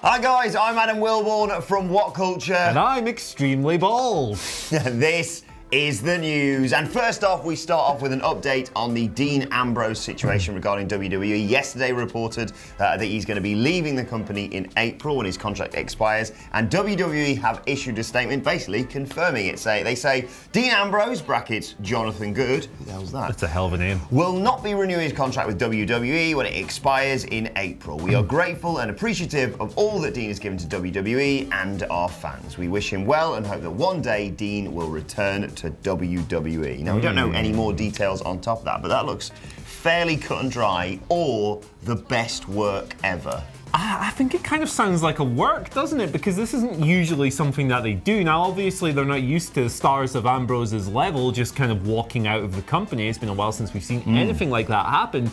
Hi guys, I'm Adam Wilborn from WhatCulture. And I'm extremely bald. This is the news. And first off, we start off with an update on the Dean Ambrose situation regarding WWE. Yesterday reported that he's going to be leaving the company in April when his contract expires. And WWE have issued a statement basically confirming it. They say Dean Ambrose, brackets Jonathan Good, who the hell's that? That's a hell of a name. Will not be renewing his contract with WWE when it expires in April. We are grateful and appreciative of all that Dean has given to WWE and our fans. We wish him well and hope that one day Dean will return to WWE. Now, we don't know any more details on top of that, but that looks fairly cut and dry, or the best work ever. I think it kind of sounds like a work, doesn't it? Because this isn't usually something that they do. Now, obviously, they're not used to stars of Ambrose's level just kind of walking out of the company. It's been a while since we've seen anything like that happen.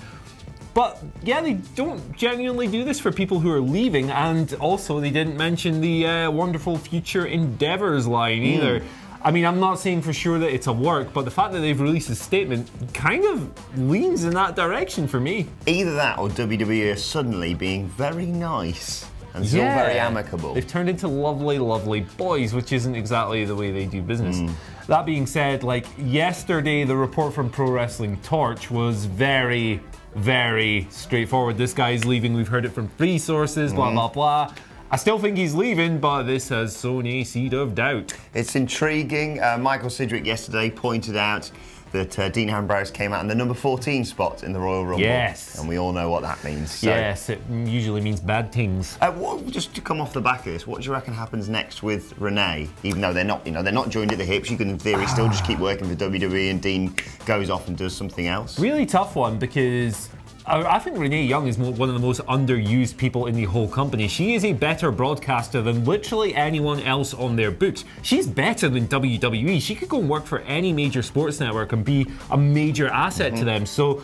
But yeah, they don't genuinely do this for people who are leaving, and also they didn't mention the wonderful future endeavors line either. I mean, I'm not saying for sure that it's a work, but the fact that they've released a statement kind of leans in that direction for me. Either that or WWE are suddenly being very nice and still very amicable. They've turned into lovely, lovely boys, which isn't exactly the way they do business. That being said, like yesterday, the report from Pro Wrestling Torch was very, very straightforward. This guy's leaving. We've heard it from 3 sources, blah, blah, blah. I still think he's leaving, but this has sown a seed of doubt. It's intriguing. Michael Sidgwick yesterday pointed out that Dean Ambrose came out in the number 14 spot in the Royal Rumble. Yes. And we all know what that means. So, yes, it usually means bad things. Just to come off the back of this, what do you reckon happens next with Renee? Even though they're not, they're not joined at the hips, you can in theory still just keep working for WWE and Dean goes off and does something else. Really tough one, because I think Renee Young is one of the most underused people in the whole company. She is a better broadcaster than literally anyone else on their books. She's better than WWE. She could go and work for any major sports network and be a major asset to them. So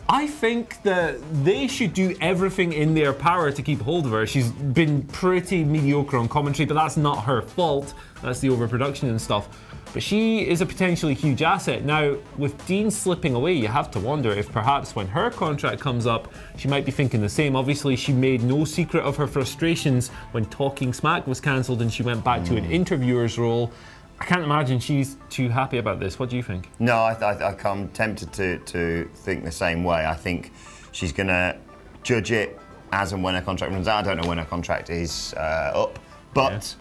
I think that they should do everything in their power to keep hold of her. She's been pretty mediocre on commentary, but that's not her fault. That's the overproduction and stuff. But she is a potentially huge asset. Now, with Dean slipping away, you have to wonder if perhaps when her contract comes up, she might be thinking the same. Obviously, she made no secret of her frustrations when Talking Smack was cancelled and she went back to an interviewer's role. I can't imagine she's too happy about this. What do you think? No, I'm tempted to think the same way. I think she's going to judge it as and when her contract runs out. I don't know when her contract is up, but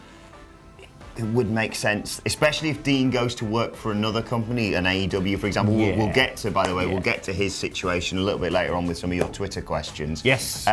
it would make sense, especially if Dean goes to work for another company, an AEW, for example. We'll get to, by the way, we'll get to his situation a little bit later on with some of your Twitter questions. Yes.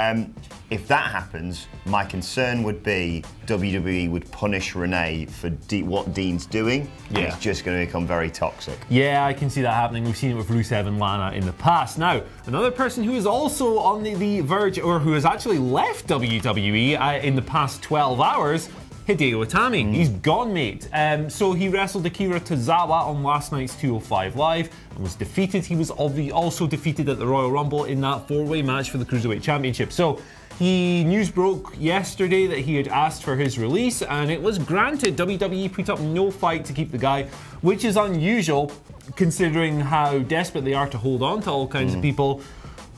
If that happens, my concern would be WWE would punish Renee for what Dean's doing. And it's just going to become very toxic. Yeah, I can see that happening. We've seen it with Rusev and Lana in the past. Now, another person who is also on the verge, or who has actually left WWE in the past 12 hours, Hideo Itami. He's gone, mate. So he wrestled Akira Tozawa on last night's 205 Live and was defeated. He was also defeated at the Royal Rumble in that 4-way match for the Cruiserweight Championship. So news broke yesterday that he had asked for his release and it was granted. WWE put up no fight to keep the guy, which is unusual considering how desperate they are to hold on to all kinds of people.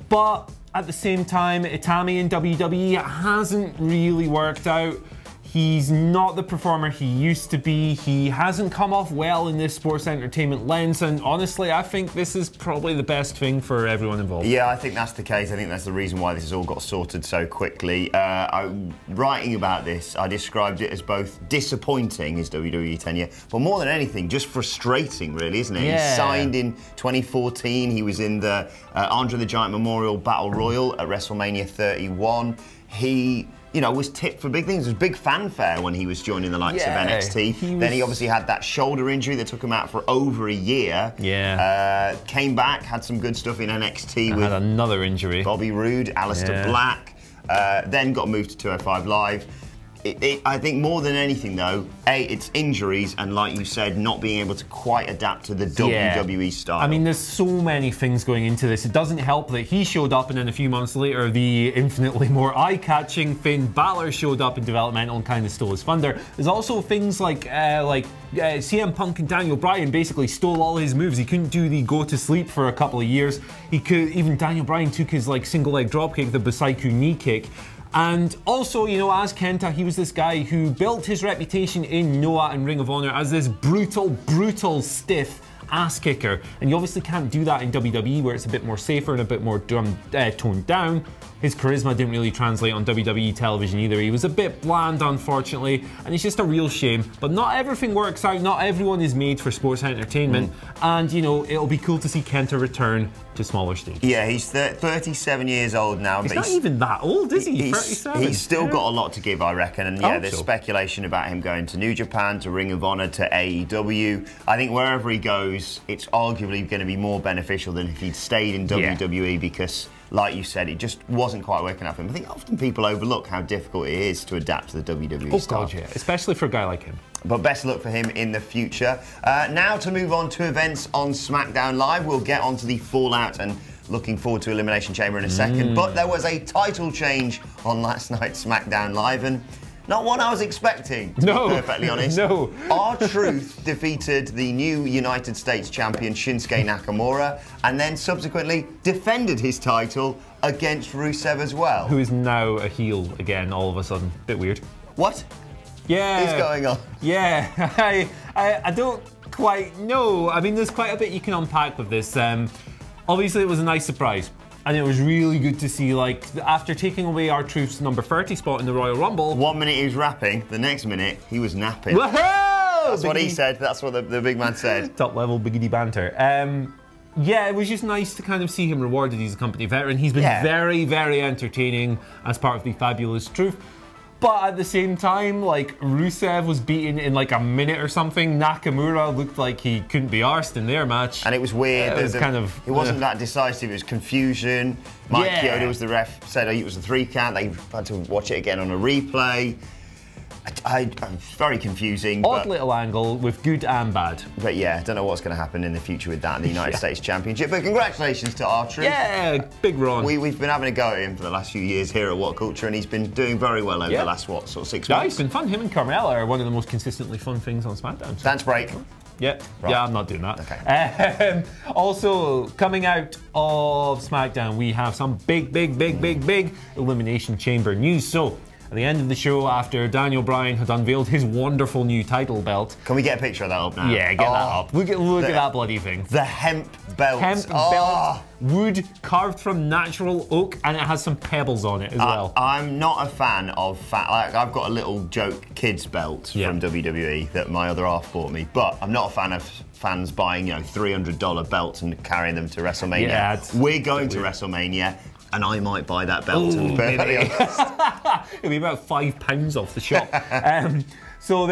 But at the same time, Itami in WWE hasn't really worked out. He's not the performer he used to be. He hasn't come off well in this sports entertainment lens, and honestly, I think this is probably the best thing for everyone involved. Yeah, I think that's the case. I think that's the reason why this has all got sorted so quickly. Writing about this, I described it as both disappointing, his WWE tenure, but more than anything, just frustrating, really, isn't it? Yeah. He signed in 2014. He was in the Andre the Giant Memorial Battle Royal at WrestleMania 31. He was tipped for big things. There was big fanfare when he was joining the likes of NXT. Then he obviously had that shoulder injury that took him out for over a year. Came back, had some good stuff in NXT with had another injury. Bobby Roode, Aleister Black. Then got moved to 205 Live. I think more than anything, though, it's injuries and, like you said, not being able to quite adapt to the WWE style. I mean, there's so many things going into this. It doesn't help that he showed up and then a few months later, the infinitely more eye-catching Finn Balor showed up in developmental and kind of stole his thunder. There's also things like CM Punk and Daniel Bryan basically stole all his moves. He couldn't do the go-to-sleep for a couple of years. Even Daniel Bryan took his single-leg dropkick, the Busaiku knee kick. And also, you know, as Kenta, he was this guy who built his reputation in Noah and Ring of Honor as this brutal, stiff ass kicker. And you obviously can't do that in WWE, where it's a bit more safer and a bit more toned down. His charisma didn't really translate on WWE television either. He was a bit bland, unfortunately, and it's just a real shame. But not everything works out. Not everyone is made for sports entertainment. And, you know, it'll be cool to see Kenta return to smaller stages. Yeah, he's 37 years old now. He's not even that old, is he? 37? He's still got a lot to give, I reckon. And yeah, there's speculation about him going to New Japan, to Ring of Honor, to AEW. I think wherever he goes, it's arguably going to be more beneficial than if he'd stayed in WWE because, like you said, it just wasn't quite working out for him. I think often people overlook how difficult it is to adapt to the WWE style. God, yeah. Especially for a guy like him. But best luck for him in the future. Now to move on to events on SmackDown Live. We'll get onto the fallout and looking forward to Elimination Chamber in a second. But there was a title change on last night's SmackDown Live, and not one I was expecting, to be perfectly honest. R-Truth defeated the new United States champion Shinsuke Nakamura, and then subsequently defended his title against Rusev as well. Who is now a heel again, all of a sudden. Bit weird. What? Yeah. What's going on? Yeah, I don't quite know. I mean, there's quite a bit you can unpack with this. Obviously, it was a nice surprise. And it was really good to see, like, after taking away R-Truth's number 30 spot in the Royal Rumble. 1 minute he was rapping, the next minute he was napping. Woohoo! That's what he said, that's what the big man said. Top level biggity banter. Yeah, it was just nice to kind of see him rewarded. He's a company veteran. He's been very, very entertaining as part of the Fabulous Truth. But at the same time, like, Rusev was beaten in like a minute or something. Nakamura looked like he couldn't be arsed in their match. And it was weird. It was kind of... It wasn't that decisive. It was confusion. Mike Chioda was the ref, said it was a 3 count. They had to watch it again on a replay. Very confusing. Odd little angle with good and bad. But yeah, I don't know what's going to happen in the future with that in the United States Championship. But congratulations to R-Truth. Yeah, big run. We've been having a go at him for the last few years here at WhatCulture, and he's been doing very well over the last, sort of 6 months. Yeah, it's been fun. Him and Carmella are one of the most consistently fun things on SmackDown. So. Dance break. Yeah, right. Yeah, I'm not doing that. Okay. Also, coming out of SmackDown, we have some big Elimination Chamber news. So, at the end of the show, after Daniel Bryan had unveiled his wonderful new title belt. Can we get a picture of that up now? Yeah, get that up. Look at that bloody thing. The hemp belt. Hemp belt, wood carved from natural oak, and it has some pebbles on it as well. I'm not a fan of like, I've got a little joke kids belt from WWE that my other half bought me, but I'm not a fan of fans buying, you know, $300 belts and carrying them to WrestleMania. Yeah, we're going to WrestleMania, and I might buy that belt, to be perfectly honest. It'll be about £5 off the shop. So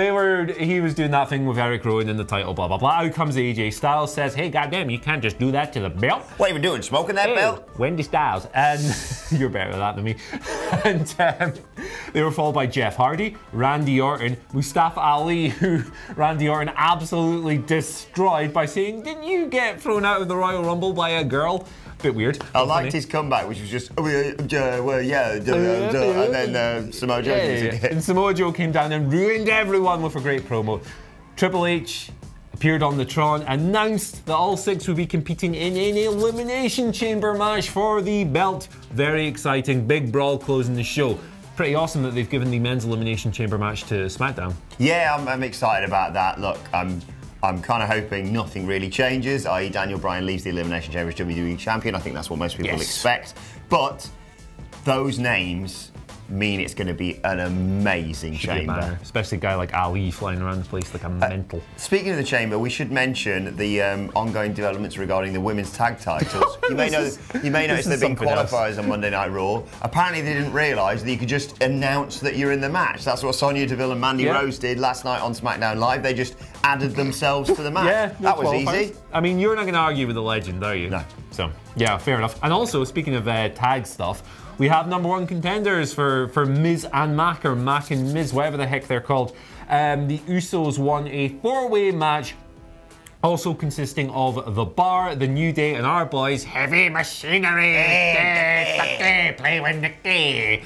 he was doing that thing with Eric Rowan in the title, blah, blah, blah. Out comes AJ Styles, says, hey, goddamn, you can't just do that to the belt. What are you doing, smoking that belt? Wendy Styles. And you're better at that than me. And they were followed by Jeff Hardy, Randy Orton, Mustafa Ali, who Randy Orton absolutely destroyed by saying, didn't you get thrown out of the Royal Rumble by a girl? Bit weird. I liked his comeback, which was just, and then Samoa Joe. And Samoa Joe came down and ruined everyone with a great promo. Triple H appeared on the Tron, announced that all 6 would be competing in an Elimination Chamber match for the belt. Very exciting, big brawl closing the show. Pretty awesome that they've given the men's Elimination Chamber match to SmackDown. Yeah, I'm excited about that. Look, I'm kind of hoping nothing really changes, i.e. Daniel Bryan leaves the Elimination Chamber as WWE Champion. I think that's what most people expect. But those names mean it's going to be an amazing chamber. Especially a guy like Ali flying around the place like a mental. Speaking of the chamber, we should mention the ongoing developments regarding the women's tag titles. You may notice there have been qualifiers on Monday Night Raw. Apparently they didn't realise that you could just announce that you're in the match. That's what Sonya Deville and Mandy Rose did last night on SmackDown Live. They just added themselves to the match. That was easy. I mean, you're not going to argue with the legend, are you? No. So, yeah, fair enough. And also, speaking of tag stuff, we have #1 contenders for Miz and Mac, or Mac and Miz, whatever the heck they're called. The Usos won a 4-way match, also consisting of The Bar, The New Day, and our boys, Heavy Machinery. Play with Nikki.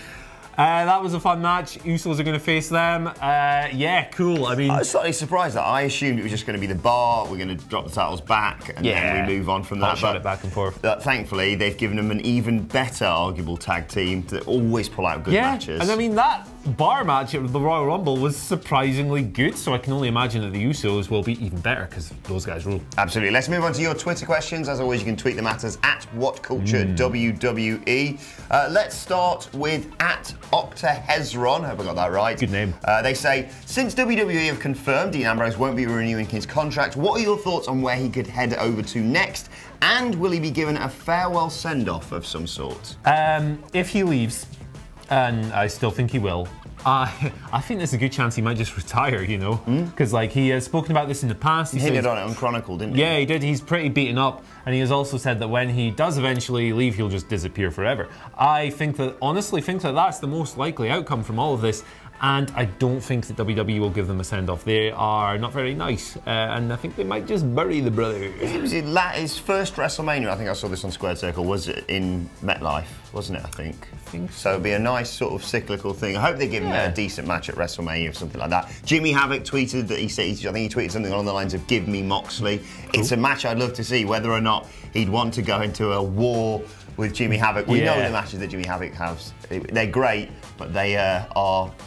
That was a fun match. Usos are going to face them. Yeah, cool. I mean, I was slightly surprised that I assumed it was just going to be the bar. We're going to drop the titles back, and then we move on from that. Shot it back and forth. Thankfully, they've given them an even better arguable tag team that always pull out good matches. And I mean, that bar match at the Royal Rumble was surprisingly good, so I can only imagine that the Usos will be even better because those guys rule. Absolutely. Let's move on to your Twitter questions. As always, you can tweet them at us at WhatCultureWWE. Let's start with at Octahezron. I hope I got that right. Good name. They say, since WWE have confirmed Dean Ambrose won't be renewing his contract, what are your thoughts on where he could head over to next? And will he be given a farewell send-off of some sort? If he leaves, and I still think he will, I think there's a good chance he might just retire, you know? Because like he has spoken about this in the past. He hinted on it on Chronicle, didn't he? Yeah, he did. He's pretty beaten up. And he has also said that when he does eventually leave, he'll just disappear forever. I think that, honestly, think that that's the most likely outcome from all of this. And I don't think that WWE will give them a send-off. They are not very nice, and I think they might just bury the brother. It was his first WrestleMania, I think I saw this on Squared Circle, was in MetLife, wasn't it, I think? I think so. It'd be a nice sort of cyclical thing. I hope they give him a decent match at WrestleMania or something like that. Jimmy Havoc tweeted that I think he tweeted something along the lines of, give me Moxley. Cool. It's a match I'd love to see, whether or not he'd want to go into a war with Jimmy Havoc. We know the matches that Jimmy Havoc has. They're great, but they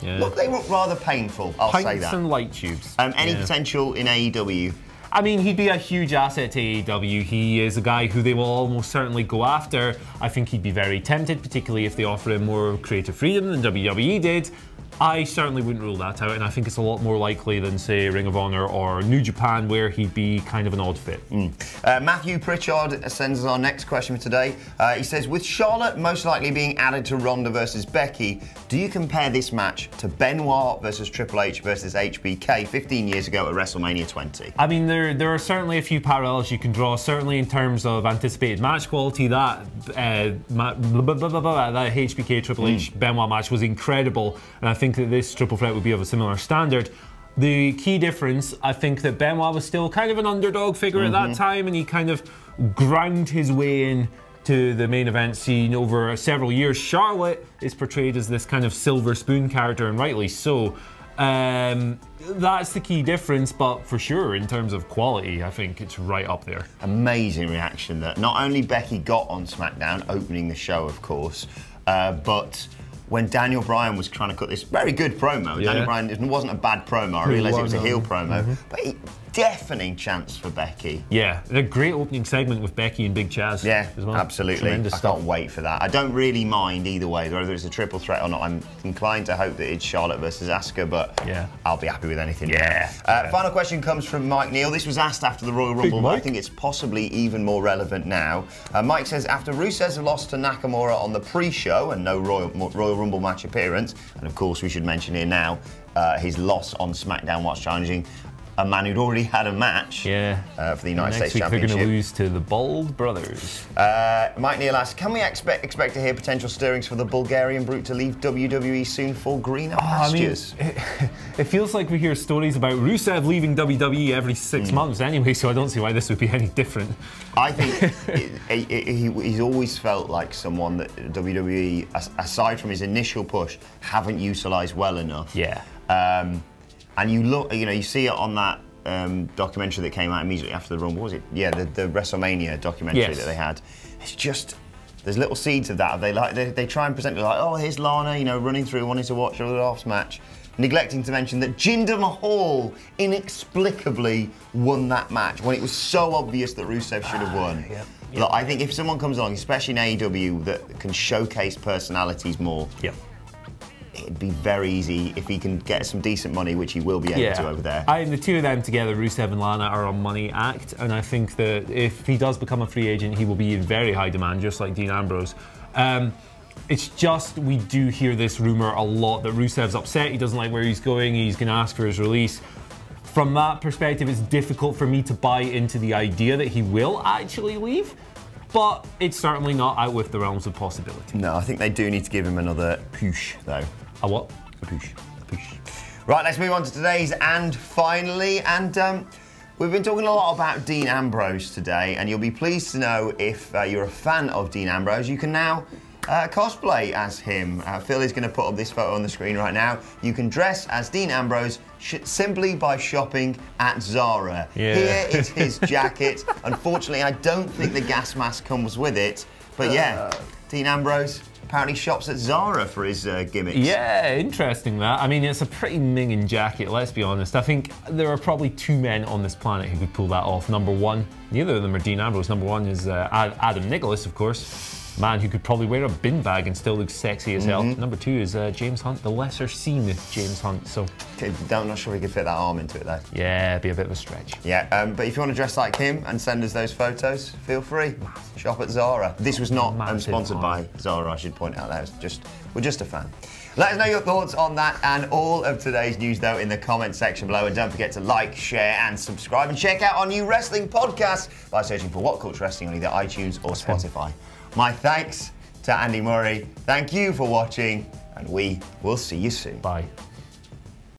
look, they look rather painful, I'll say that. Pints and light tubes. Any potential in AEW? I mean, he'd be a huge asset to AEW. He is a guy who they will almost certainly go after. I think he'd be very tempted, particularly if they offer him more creative freedom than WWE did. I certainly wouldn't rule that out, and I think it's a lot more likely than, say, Ring of Honor or New Japan, where he'd be kind of an odd fit. Matthew Pritchard sends us our next question for today. He says, with Charlotte most likely being added to Ronda versus Becky, do you compare this match to Benoit versus Triple H versus HBK 15 years ago at WrestleMania 20? I mean, there are certainly a few parallels you can draw, certainly in terms of anticipated match quality. That HBK Triple H Benoit match was incredible, and I think that this triple threat would be of a similar standard. The key difference, I think that Benoit was still kind of an underdog figure at that time, and he kind of ground his way in to the main event scene over several years. Charlotte is portrayed as this kind of silver spoon character, and rightly so. That's the key difference, but for sure, in terms of quality, I think it's right up there. Amazing reaction that not only Becky got on SmackDown, opening the show, of course, but when Daniel Bryan was trying to cut this very good promo. Daniel Bryan, it wasn't a bad promo. I realised it was a heel promo, but deafening chance for Becky. Yeah, a great opening segment with Becky and Big Chaz. Yeah, as well. Absolutely. I can't wait for that. I don't really mind either way, whether it's a triple threat or not. I'm inclined to hope that it's Charlotte versus Asuka, but I'll be happy with anything. Final question comes from Mike Neal. This was asked after the Royal Rumble, but I think it's possibly even more relevant now. Mike says, after Rusev's loss to Nakamura on the pre-show and no Royal Rumble match appearance, and of course we should mention here now his loss on SmackDown whilst challenging a man who'd already had a match for the United States Championship. They're going to lose to the Bald Brothers. Mike Neal asks, can we expect to hear potential stirrings for the Bulgarian Brute to leave WWE soon for greener pastures? I mean, it feels like we hear stories about Rusev leaving WWE every 6 months anyway, so I don't see why this would be any different. I think he's always felt like someone that WWE, aside from his initial push, haven't utilised well enough. And you look, you see it on that documentary that came out immediately after the Rumble. What was it? Yeah, the WrestleMania documentary that they had. It's just, there's little seeds of that. They try and present it like, oh, here's Lana, running through, wanting to watch a last match, neglecting to mention that Jinder Mahal inexplicably won that match when it was so obvious that Rusev should have won. Look, I think if someone comes along, especially in AEW, that can showcase personalities more, it'd be very easy if he can get some decent money, which he will be able to over there. The two of them together, Rusev and Lana, are a money act, and I think that if he does become a free agent, he will be in very high demand, just like Dean Ambrose. It's just, we do hear this rumour a lot that Rusev's upset, he doesn't like where he's going, he's going to ask for his release. From that perspective, it's difficult for me to buy into the idea that he will actually leave, but it's certainly not out with the realms of possibility. No, I think they do need to give him another push, though. A what? A push. A push. Right, let's move on to today's and finally. And we've been talking a lot about Dean Ambrose today, and you'll be pleased to know if you're a fan of Dean Ambrose, you can now cosplay as him. Phil is going to put up this photo on the screen right now. You can dress as Dean Ambrose simply by shopping at Zara. Yeah. Here is his jacket. Unfortunately, I don't think the gas mask comes with it. But yeah, Dean Ambrose apparently shops at Zara for his gimmicks. Yeah, interesting that. I mean, it's a pretty minging jacket, let's be honest. I think there are probably 2 men on this planet who could pull that off. Number 1, neither of them are Dean Ambrose. Number 1 is Adam Nicholas, of course. Man who could probably wear a bin bag and still look sexy as hell. Number 2 is James Hunt, the lesser seen James Hunt. So, I'm not sure we could fit that arm into it though. Yeah, it'd be a bit of a stretch. Yeah, but if you want to dress like him and send us those photos, feel free. Shop at Zara. This was not sponsored by Zara, I should point out. That was we're just a fan. Let us know your thoughts on that and all of today's news, though, in the comment section below. And don't forget to like, share, and subscribe. And check out our new wrestling podcast by searching for What Culture Wrestling on either iTunes or Spotify. My thanks to Andy Murray. Thank you for watching, and we will see you soon. Bye.